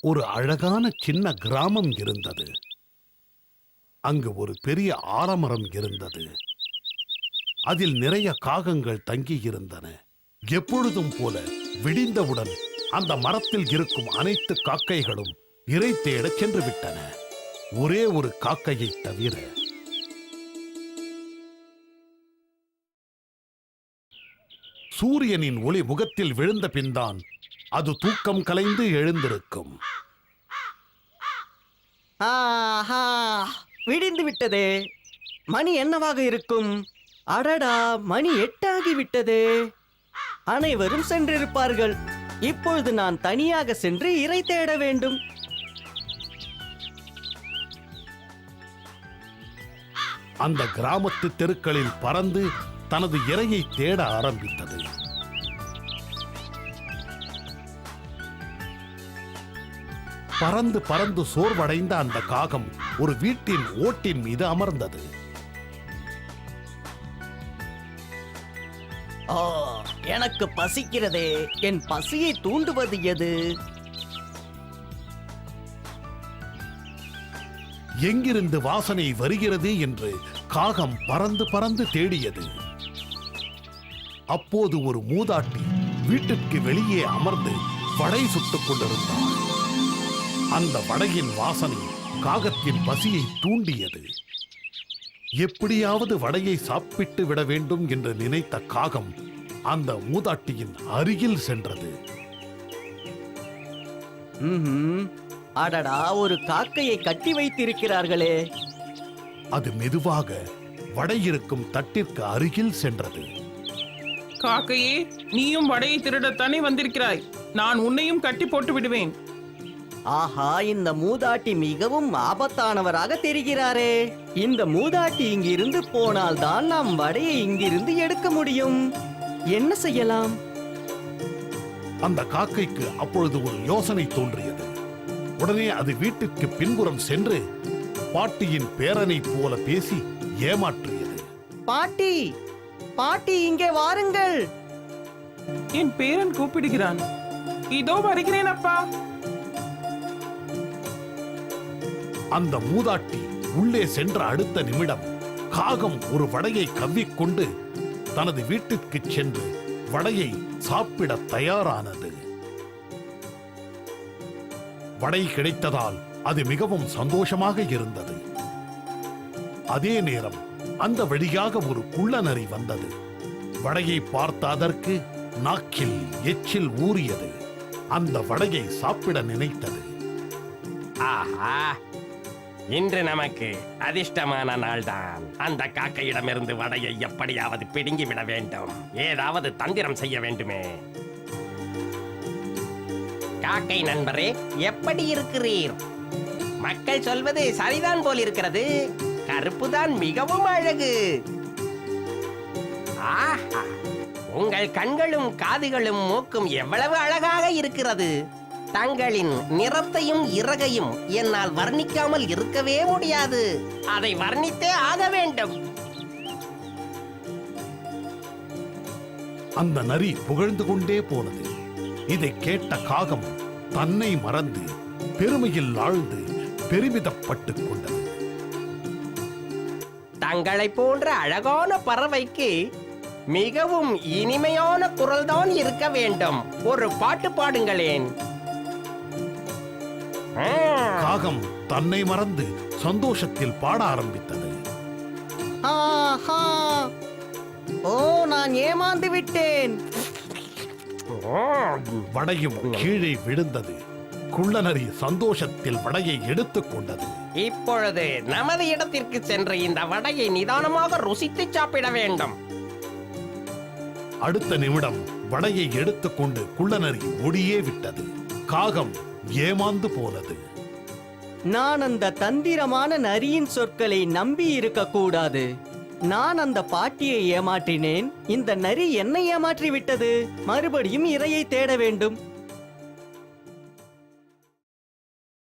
ஒரு அழகான சின்ன கிராமம் இருந்தது. அங்கு ஒரு பெரிய ஆலமரம் இருந்தது. அதில் நிறைய காகங்கள் தங்கி இருந்தன. எப்பொழுதும் போல விடிந்தவுடன் அந்த மரத்தில் இருக்கும் அனைத்து காக்கைகளும் இரை தேடச் சென்று விட்டன. ஒரே ஒரு காக்கையை தவிர. சூரியனின் ஒளி முகத்தில் விழுந்த பின்தான் அது தூக்கம் கலைந்து எழுந்திருக்கும். விடிந்து விட்டதே. மணி என்னவாக இருக்கும்? அடடா, மணி 8 ஆகிவிட்டதே. அனைவரும் சென்றிருப்பார்கள். இப்பொழுது நான் தனியாக சென்று இரை தேட வேண்டும். அந்த கிராமத்து தெருக்களில் பறந்து தனது இரையை தேட ஆரம்பித்தது. பறந்து பறந்து சோர்வடைந்த அந்த காகம் ஒரு வீட்டின் ஓட்டின் மீது அமர்ந்தது. எனக்கு பசிக்கிறதே. என் பசியை தூண்டுவது எது? எங்கிருந்து வாசனை வருகிறது என்று காகம் பறந்து பறந்து தேடியது. அப்போது ஒரு மூதாட்டி வீட்டிற்கு வெளியே அமர்ந்து வடை சுட்டுக் கொண்டிருந்தார். அந்த வடையின் வாசனை காகத்தின் பசியை தூண்டியது. எப்படியாவது வடையை சாப்பிட்டு விட வேண்டும் என்று நினைத்த காகம் அந்த மூதாட்டியின் அருகில் சென்றது. அடடா, ஒரு காக்கையை கட்டி வைத்திருக்கிறார்களே. அது மெதுவாக வடை இருக்கும் தட்டிற்கு அருகில் சென்றது. காக்கையே, நீயும் வடையை திருடத்தானே வந்திருக்கிறாய். நான் உன்னையும் கட்டி போட்டு விடுவேன். ஆஹா, இந்த மூதாட்டி மிகவும் ஆபத்தானவராக தெரிகிறாரே. இந்த மூதாட்டி இங்கிருந்து போனால்தான் நாம் வடையை இங்கிருந்து எடுக்க முடியும். என்ன செய்யலாம்? அந்த காக்கைக்கு அப்பொழுது ஒரு யோசனை தோன்றியது. உடனே அது வீட்டுக்கு பின்புறம் சென்று பாட்டியின் பேரனை போல பேசி ஏமாற்றியது. பாட்டி, பாட்டி, இங்கே வாருங்கள். என் பேரன் கூப்பிடுகிறான். இதோ வருகிறேன் அப்பா. அந்த மூதாட்டி உள்ளே சென்ற அடுத்த நிமிடம் காகம் ஒரு வடையை கவ்விக்கொண்டு தனது வீட்டிற்கு சென்று வடையை சாப்பிட தயாரானது. வடை கிடைத்ததால் அது மிகவும் சந்தோஷமாக இருந்தது. அதே நேரம் அந்த வழியாக ஒரு குள்ளநரி வந்தது. வடையை பார்த்த அதற்கு நாக்கில் எச்சில் ஊறியது. அந்த வடையை சாப்பிட நினைத்தது. ஆஹா, இன்று நமக்கு அதிர்ஷ்டமான நாள்தான். அந்த காக்கையிடமிருந்து வடையை எப்படியாவது பிடுங்கி விட வேண்டும். ஏதாவது தந்திரம் செய்ய வேண்டுமே. காக்கை நண்பரே, எப்படி இருக்கிறீர்? மக்கள் சொல்வது சரிதான் போல் இருக்கிறது. கருப்புதான் மிகவும் அழகு. ஆஹா, உங்கள் கண்களும் காதுகளும் மூக்கும் எவ்வளவு அழகாக இருக்கிறது. தங்களின் நிறத்தையும் இறகையும் என்னால் வர்ணிக்காமல் இருக்கவே முடியாது. அதை வர்ணித்தே ஆக வேண்டும். அந்த நரி புகழ்ந்து கொண்டே போனது. இதை கேட்ட காகம் தன்னை மறந்து பெருமையில் ஆழ்ந்து பெருமிதப்பட்டுக் கொண்டது. தங்களை போன்ற அழகான பறவைக்கு மிகவும் இனிமையான குரல்தான் இருக்க வேண்டும். ஒரு பாட்டு பாடுங்களேன். காகம் தன்னை மறந்து சந்தோஷத்தில் பாட ஆரம்பித்தது. ஓ, நான் ஏமாந்து விட்டேன். வடையும் கீழே விழுந்தது. குள்ளநரி சந்தோஷத்தில் வடையை எடுத்துக் கொண்டது. இப்பொழுது நமது இடத்திற்கு சென்று இந்த வடையை நிதானமாக ருசித்து சாப்பிட வேண்டும். அடுத்த நிமிடம் வடையை எடுத்துக்கொண்டு குள்ளநரி ஓடியே விட்டது. காகம் ஏமாந்து போனது. நான் அந்த தந்திரமான நரியின் சொற்களை நம்பி இருக்க கூடாது. நான் அந்த பாட்டியை ஏமாற்றினேன். இந்த நரி என்னை ஏமாற்றி விட்டது. மறுபடியும் இரையை தேட வேண்டும்.